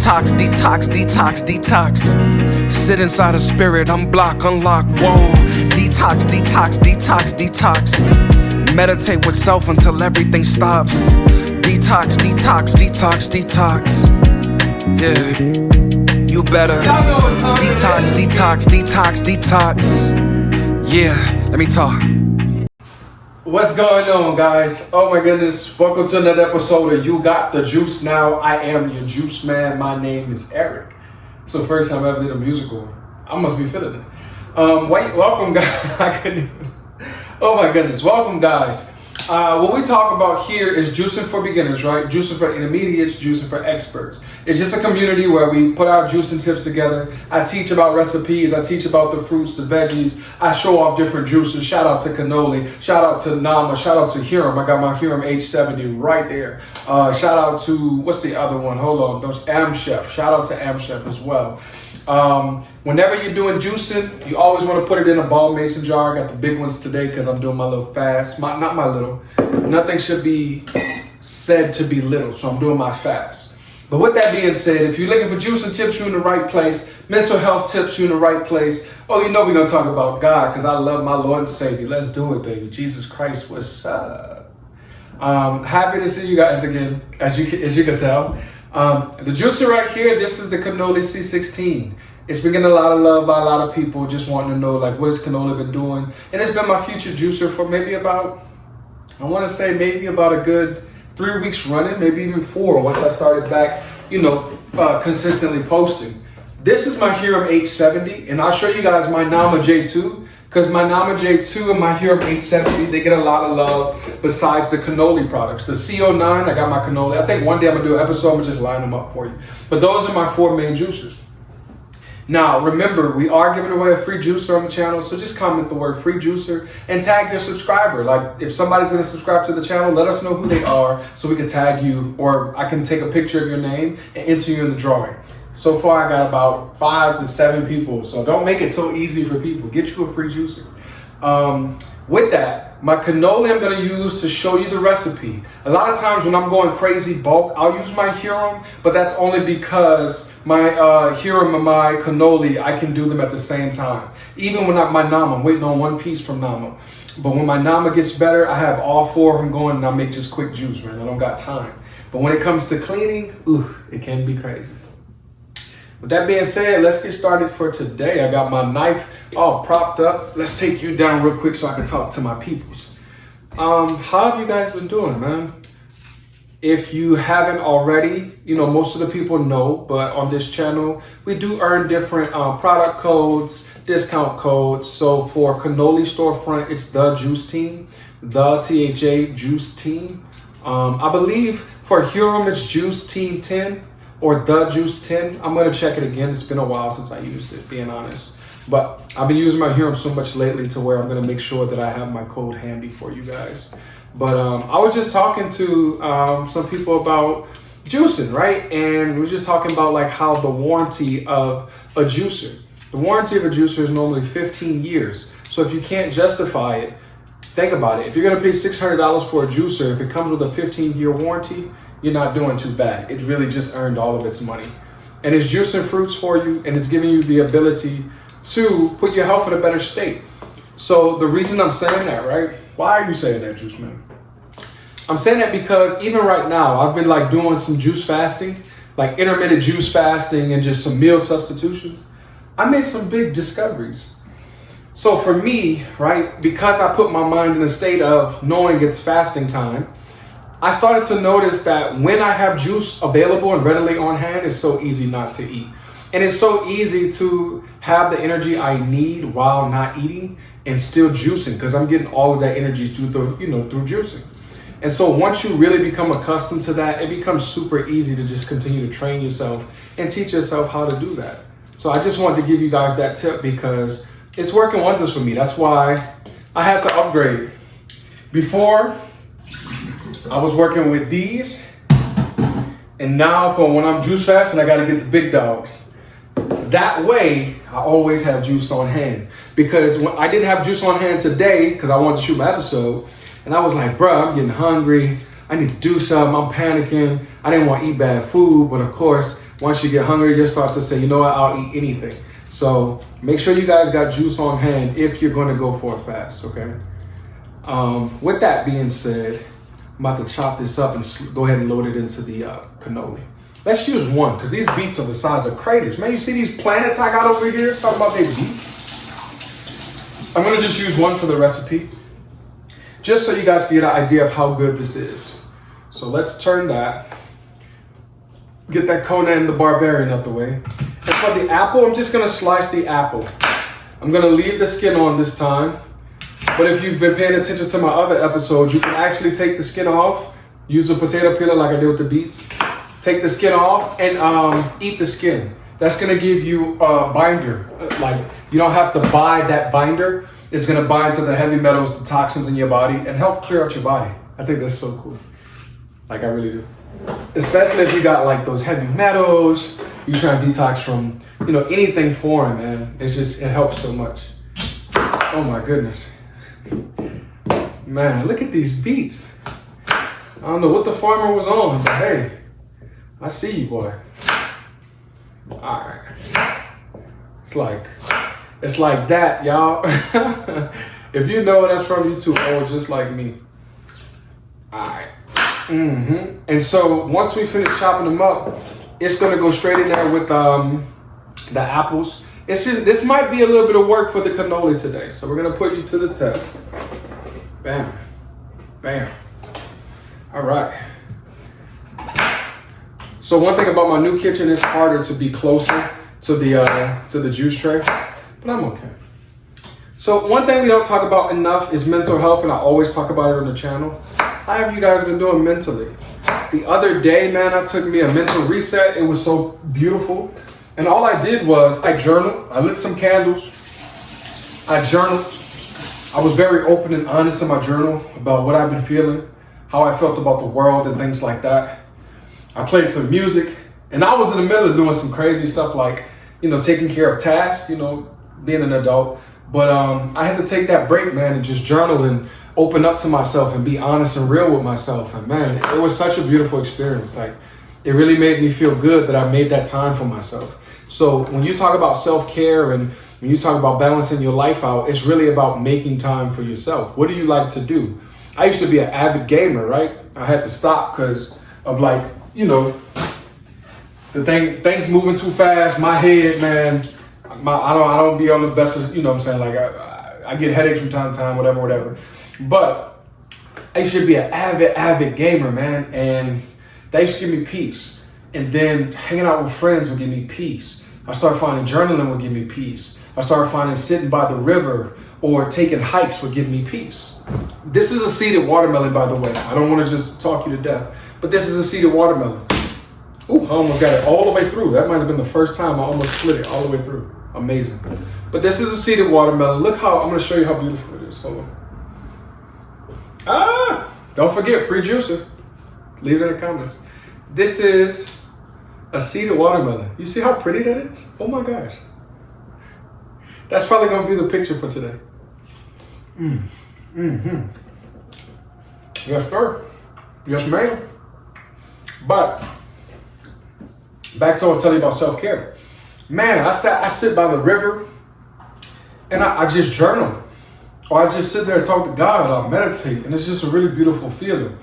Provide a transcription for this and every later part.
Detox, detox, detox, detox. Sit inside a spirit, unblock, unlock, whoa. Detox, detox, detox, detox. Meditate with self until everything stops. Detox, detox, detox, detox. Yeah, you better. Detox, detox, detox, detox. Yeah, let me talk. What's going on, guys? Oh my goodness, welcome to another episode of You Got the Juice Now. I am your juice man. My name is Eric. So first time I ever did a musical. I must be feeling it. Welcome guys. I couldn't even. Oh my goodness, welcome guys. What we talk about here is juicing for beginners, right? Juicing for intermediates, juicing for experts. It's just a community where we put our juicing tips together. I teach about recipes. I teach about the fruits, the veggies. I show off different juices. Shout out to cannoli. Shout out to Nama. Shout out to Huram. I got my Huram H70 right there. Shout out to, what's the other one? Hold on. Those Am Chef. Shout out to Am Chef as well. Whenever you're doing juicing, you always want to put it in a ball mason jar. I got the big ones today because I'm doing my little fast. Not my little. Nothing should be said to be little, so I'm doing my fast. But with that being said, if you're looking for juicing tips, you're in the right place. Mental health tips, you're in the right place. Oh, you know we're going to talk about God because I love my Lord and Savior. Let's do it, baby. Jesus Christ, what's up? Happy to see you guys again, as you can tell. The juicer right here, this is the cannoli C16. It's been getting a lot of love by a lot of people just wanting to know, like, what has cannoli been doing? And it's been my future juicer for maybe about, I want to say maybe about a good 3 weeks running, maybe even 4 once I started back, consistently posting. This is my Huram H70, and I'll show you guys my Nama J2, because my Nama J2 and my Huram H70, they get a lot of love besides the cannoli products. The CO9, I got my cannoli. I think one day I'm going to do an episode, I'm going to just line them up for you. But those are my 4 main juicers. Now, remember, we are giving away a free juicer on the channel, so just comment the word free juicer and tag your subscriber. Like, if somebody's going to subscribe to the channel, let us know who they are so we can tag you, or I can take a picture of your name and enter you in the drawing. So far, I got about 5 to 7 people, so don't make it so easy for people. Get you a free juicer. With that, my cannoli I'm going to use to show you the recipe. A lot of times when I'm going crazy bulk, I'll use my Huram, but that's only because my Huram and my cannoli, I can do them at the same time. Even when my Nama, I'm waiting on one piece from Nama. But when my Nama gets better, I have all 4 of them going and I make just quick juice, man. I don't got time. But when it comes to cleaning, it can be crazy. With that being said, let's get started for today. I got my knife all propped up. Let's take you down real quick so I can talk to my peoples. How have you guys been doing, man? If you haven't already, most of the people know, but on this channel, we do earn different product codes, discount codes. So for cannoli storefront, it's ThaJuiceTeam, the ThaJuiceTeam. I believe for Huram, it's JuiceTeam 10. Or the Juice 10. I'm going to check it again. It's been a while since I used it, being honest. But I've been using my Huram so much lately to where I'm going to make sure that I have my code handy for you guys. But I was just talking to some people about juicing, right? And we were just talking about like how the warranty of a juicer. The warranty of a juicer is normally 15 years. So if you can't justify it, think about it. If you're going to pay $600 for a juicer, if it comes with a 15-year warranty, you're not doing too bad. It really just earned all of its money. And it's juicing fruits for you, and it's giving you the ability to put your health in a better state. So the reason I'm saying that, right? Why are you saying that, Juice Man? I'm saying that because even right now, I've been like doing some juice fasting, like intermittent juice fasting and just some meal substitutions. I made some big discoveries. So for me, right, because I put my mind in a state of knowing it's fasting time, I started to notice that when I have juice available and readily on hand, it's so easy not to eat. And it's so easy to have the energy I need while not eating and still juicing, because I'm getting all of that energy through through juicing. And so once you really become accustomed to that, it becomes super easy to just continue to train yourself and teach yourself how to do that. So I just wanted to give you guys that tip because it's working wonders for me. That's why I had to upgrade. Before, I was working with these, and now for when I'm juice fasting, I got to get the big dogs. That way, I always have juice on hand. Because when I didn't have juice on hand today, because I wanted to shoot my episode, and I was like, bro, I'm getting hungry. I need to do something. I'm panicking. I didn't want to eat bad food, but of course, Once you get hungry, you'll start to say, you know what, I'll eat anything. So make sure you guys got juice on hand if you're going to go for a fast, okay? With that being said, I'm about to chop this up and go ahead and load it into the cannoli. Let's use one, because these beets are the size of craters. Man, you see these planets I got over here? Talking about their beets. I'm going to just use one for the recipe, just so you guys can get an idea of how good this is. So let's turn that. Get that Conan the Barbarian out the way. And for the apple, I'm just going to slice the apple. I'm going to leave the skin on this time. But if you've been paying attention to my other episodes, you can actually take the skin off, use a potato peeler like I did with the beets, take the skin off and eat the skin. That's gonna give you a binder. Like, you don't have to buy that binder. It's gonna bind to the heavy metals, the toxins in your body, and help clear out your body. I think that's so cool. Like, I really do. Especially if you got like those heavy metals, you trying to detox from, you know, anything foreign, man. It's just, it helps so much. Oh my goodness. Man, look at these beets. I don't know what the farmer was on, but hey, I see you, boy. All right. It's like that, y'all. If you know that's from, you too old, just like me. All right. And so once we finish chopping them up, it's gonna go straight in there with the apples. It's just, this might be a little bit of work for the cannoli today, so we're gonna put you to the test. Bam, bam. All right. So one thing about my new kitchen, it's harder to be closer to the juice tray, but I'm okay. So one thing we don't talk about enough is mental health, and I always talk about it on the channel. How have you guys been doing mentally? The other day, man, I took me a mental reset. It was so beautiful. And all I did was I journaled. I lit some candles. I journaled. I was very open and honest in my journal about what I've been feeling, how I felt about the world and things like that. I played some music, and I was in the middle of doing some crazy stuff like, you know, taking care of tasks, you know, being an adult. But I had to take that break, man, and just journal and open up to myself and be honest and real with myself. And man, it was such a beautiful experience. Like, it really made me feel good that I made that time for myself. So when you talk about self-care and when you talk about balancing your life out, it's really about making time for yourself. What do you like to do? I used to be an avid gamer, right? I had to stop because of, like, you know, things moving too fast. My head, man, I don't be on the best, you know what I'm saying? Like, I get headaches from time to time, whatever. But I used to be an avid gamer, man. And that used to give me peace. And then hanging out with friends would give me peace. I started finding journaling would give me peace. I started finding sitting by the river or taking hikes would give me peace. This is a seeded watermelon, by the way. I don't want to just talk you to death, but this is a seeded watermelon. Ooh, I almost got it all the way through. That might have been the first time I almost split it all the way through. Amazing. But this is a seeded watermelon. Look how, I'm going to show you how beautiful it is. Hold on. Don't forget, free juicer. Leave it in the comments. This is a seeded watermelon. You see how pretty that is? Oh my gosh. That's probably going to be the picture for today. Yes, sir. Yes, ma'am. But back to what I was telling you about self-care. Man, I sit by the river and I just journal. Or I just sit there and talk to God, or I meditate, and it's just a really beautiful feeling.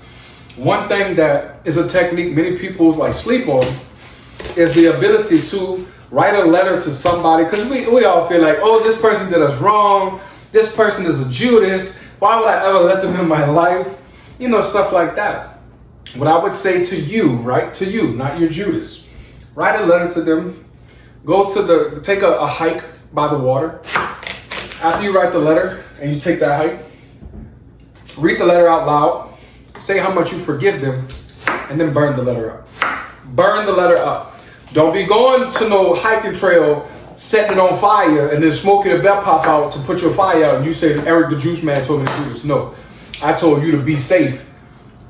One thing that is a technique many people like sleep on is the ability to write a letter to somebody, because we all feel like, oh, this person did us wrong, this person is a Judas, why would I ever let them in my life? You know, stuff like that. What I would say to you, right, to you, not your Judas, write a letter to them, take a hike by the water. After you write the letter and you take that hike, read the letter out loud, say how much you forgive them, and then burn the letter up. Burn the letter up. Don't be going to no hiking trail, setting it on fire, and then smoking a belt pop out to put your fire out, and you say, Eric the Juice Man told me to do this. No, I told you to be safe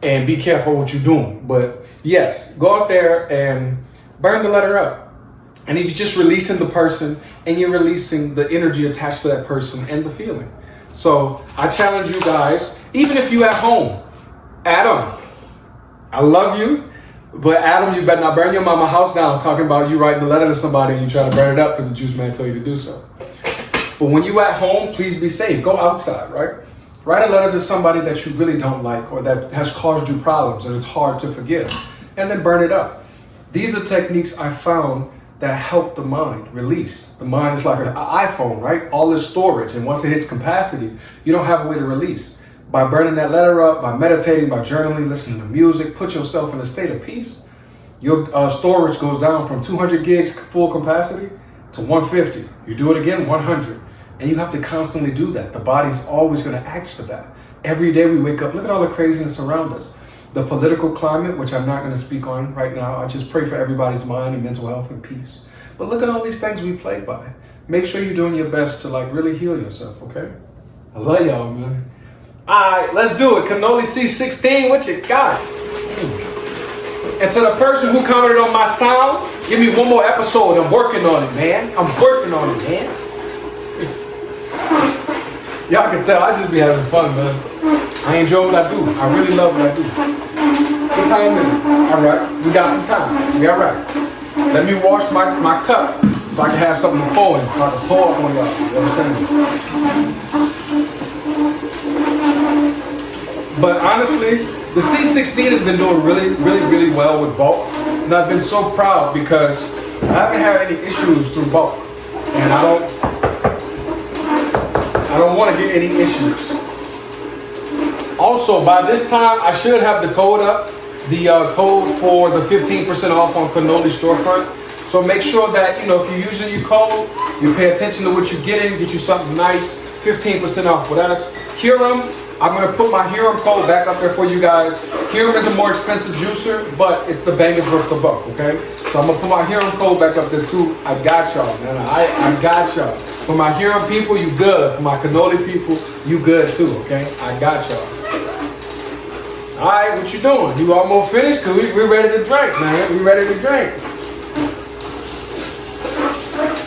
and be careful what you're doing. But yes, go out there and burn the letter up. And you're just releasing the person, and you're releasing the energy attached to that person and the feeling. So I challenge you guys, even if you at home, Adam, I love you. But Adam, you better not burn your mama house down talking about you writing a letter to somebody and you trying to burn it up because the juice man told you to do so. But when you at home, please be safe. Go outside, right? Write a letter to somebody that you really don't like or that has caused you problems and it's hard to forgive. And then burn it up. These are techniques I found that help the mind release. The mind is like an iPhone, right? All this storage. And once it hits capacity, you don't have a way to release. By burning that letter up, by meditating, by journaling, listening to music, put yourself in a state of peace. Your storage goes down from 200 gigs full capacity to 150. You do it again, 100. And you have to constantly do that. The body's always going to ask for that. Every day we wake up, look at all the craziness around us. The political climate, which I'm not going to speak on right now. I just pray for everybody's mind and mental health and peace. But look at all these things we play by. Make sure you're doing your best to like really heal yourself, okay? I love y'all, man. All right, let's do it. Cannoli C16, what you got? And to the person who commented on my sound, give me one more episode. I'm working on it, man. I'm working on it, man. Y'all can tell I just be having fun, man. I enjoy what I do. I really love what I do. What time is it? All right, we got some time. We all right. Let me wash my cup so I can have something to pour in, so I can pour up on y'all. You know what I'm saying? But honestly, the C16 has been doing really well with bulk. And I've been so proud because I haven't had any issues through bulk. And I don't want to get any issues. Also, by this time, I should have the code up. The code for the 15% off on Cannoli storefront. So make sure that, you know, if you're using your code, you pay attention to what you're getting, get you something nice, 15% off with us. Huron, I'm going to put my Huron code back up there for you guys. Huron is a more expensive juicer, but it's the bang is worth the buck, okay? So I'm going to put my Huron code back up there too. I got y'all, man. I got y'all. For my Huron people, you good. For my Cannoli people, you good too, okay? I got y'all. All right, what you doing? You almost finished? Cause we ready to drink, man. We ready to drink.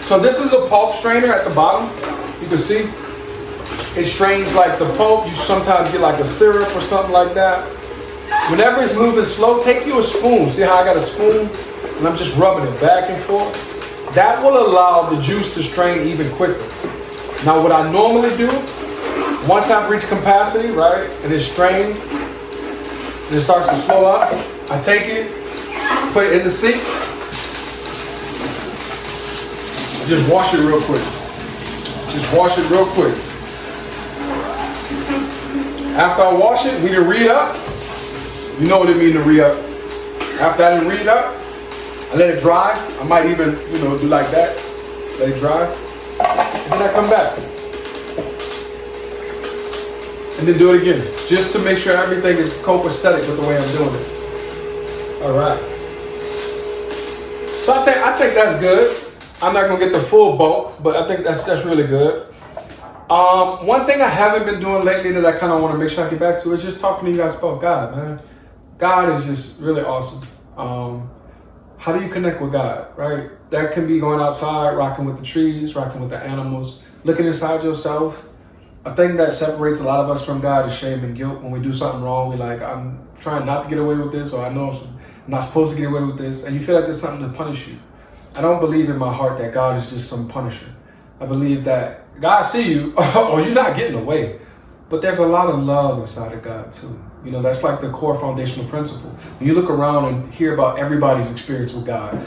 So this is a pulp strainer at the bottom. You can see it strains like the pulp. You sometimes get like a syrup or something like that. Whenever it's moving slow, take you a spoon. See how I got a spoon? And I'm just rubbing it back and forth. That will allow the juice to strain even quicker. Now what I normally do, once I've reached capacity, right, and it's strained, and it starts to slow up, I take it, put it in the sink, just wash it real quick. Just wash it real quick. After I wash it, we can re-up. You know what it means to re-up. After I done re up, I let it dry. I might even, you know, do like that. Let it dry. And then I come back. And then do it again. Just to make sure everything is copacetic with the way I'm doing it. All right. So I think that's good. I'm not gonna get the full bulk, but I think that's really good. One thing I haven't been doing lately that I kind of want to make sure I get back to is just talking to you guys about God, man. God is just really awesome. How do you connect with God, right? That can be going outside, rocking with the trees, rocking with the animals, looking inside yourself. A thing that separates a lot of us from God is shame and guilt. When we do something wrong, we like, I'm trying not to get away with this, or I know I'm not supposed to get away with this, and you feel like there's something to punish you. I don't believe in my heart that God is just some punisher. I believe that God see you, or you're not getting away. But there's a lot of love inside of God too. You know, that's like the core foundational principle. When you look around and hear about everybody's experience with God,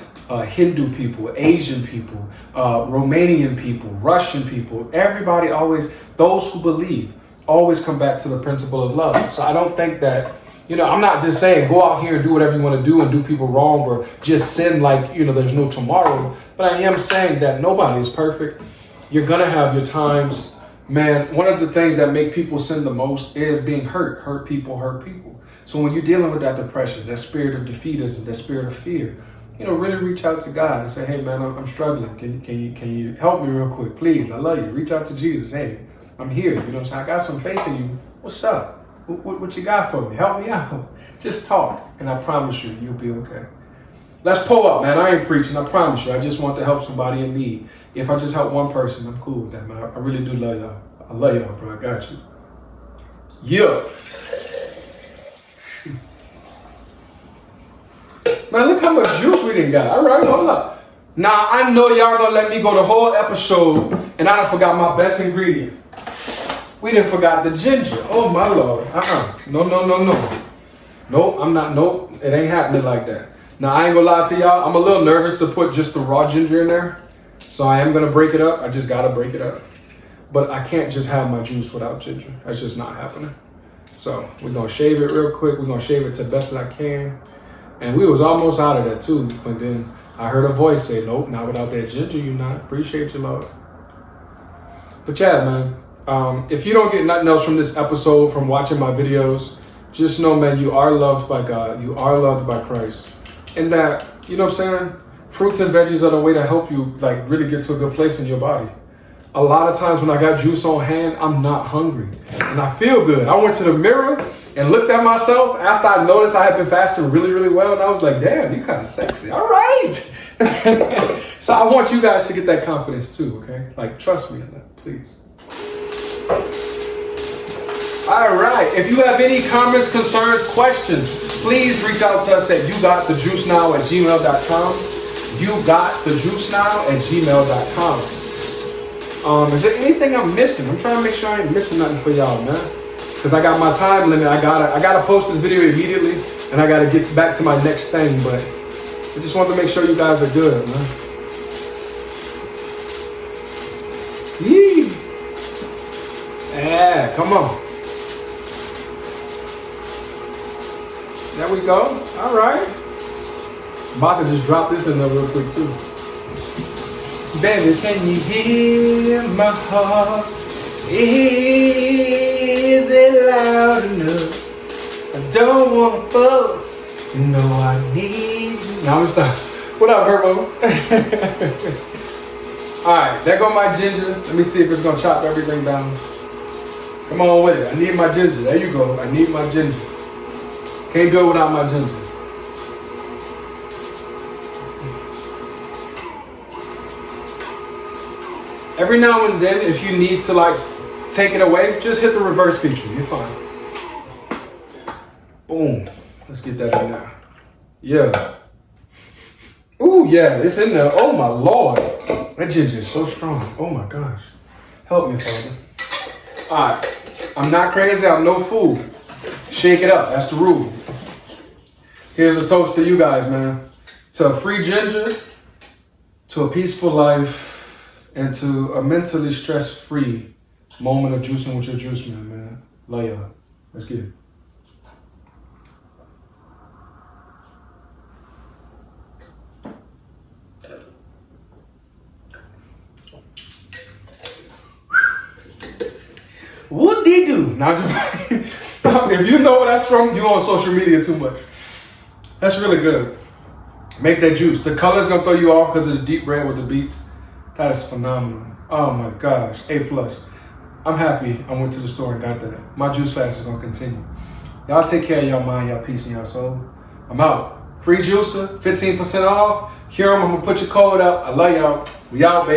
Hindu people, Asian people, Romanian people, Russian people, everybody always, those who believe, always come back to the principle of love. So I don't think that, you know, I'm not just saying go out here and do whatever you want to do and do people wrong or just sin like, you know, there's no tomorrow. But I am saying that nobody is perfect. You're going to have your times. Man, one of the things that make people sin the most is being hurt. Hurt people. So when you're dealing with that depression, that spirit of defeatism, that spirit of fear, you know, really reach out to God and say, hey, man, I'm struggling. Can you help me real quick? Please, I love you. Reach out to Jesus. Hey, I'm here. You know what I'm saying? I got some faith in you. What's up? What you got for me? Help me out. Just talk, and I promise you, you'll be okay. Let's pull up, man. I ain't preaching. I promise you. I just want to help somebody in need. If I just help one person, I'm cool with that, man. I really do love y'all. I love y'all, bro. I got you. Yeah. Man, look how much juice we done got. All right, hold up. Now, I know y'all gonna let me go the whole episode and I done forgot my best ingredient. We done forgot the ginger. Oh, my Lord. No. Nope, I'm not. Nope, it ain't happening like that. Now, I ain't gonna lie to y'all. I'm a little nervous to put just the raw ginger in there. So I am gonna break it up. I just gotta break it up. But I can't just have my juice without ginger. That's just not happening. So we're gonna shave it real quick. We're gonna shave it to the best as I can. And we was almost out of that too. But then I heard a voice say, nope, not without that ginger, you not. Appreciate you, Lord. But yeah, man, if you don't get nothing else from this episode, from watching my videos, just know, man, you are loved by God. You are loved by Christ. And that, you know what I'm saying? Fruits and veggies are the way to help you like really get to a good place in your body. A lot of times when I got juice on hand, I'm not hungry and I feel good. I went to the mirror and looked at myself after I noticed I had been fasting really, really well. And I was like, damn, you kind of sexy. All right. So I want you guys to get that confidence too, okay? Like, trust me in that, please. All right. If you have any comments, concerns, questions, please reach out to us at yougotthejuicenow@gmail.com. yougotthejuicenow@gmail.com. Is there anything I'm missing? I'm trying to make sure I ain't missing nothing for y'all, man. Because I got my time limit. I gotta post this video immediately, and I gotta get back to my next thing. But I just wanted to make sure you guys are good, man. Yee. Yeah, come on. There we go. All right. I'm about to just drop this in there real quick too. Baby, can you hear my heart? Is it loud enough? I don't want to fuck. You know I need you. Now I'm stop. What up, Herbo? Alright, there go my ginger. Let me see if it's gonna chop everything down. Come on with it. I need my ginger. There you go. I need my ginger. Can't do it without my ginger. Every now and then, if you need to like take it away, just hit the reverse feature. You're fine. Boom. Let's get that in there. Yeah. Ooh, yeah, it's in there. Oh my Lord. That ginger is so strong. Oh my gosh. Help me, Father. All right. I'm not crazy. I'm no fool. Shake it up. That's the rule. Here's a toast to you guys, man. To a free ginger, to a peaceful life, and to a mentally stress-free moment of juicing with your juice man. Love y'all. Let's get it. What did you do? Now, if you know where that's from, you on social media too much. That's really good. Make that juice. The color's gonna throw you off because of the deep red with the beets. That is phenomenal. Oh my gosh, A+. I'm happy I went to the store and got that. My juice fast is gonna continue. Y'all take care of y'all mind, y'all peace, and y'all soul. I'm out. Free juicer, 15% off. Here I'm gonna put your code up. I love y'all. We out, baby.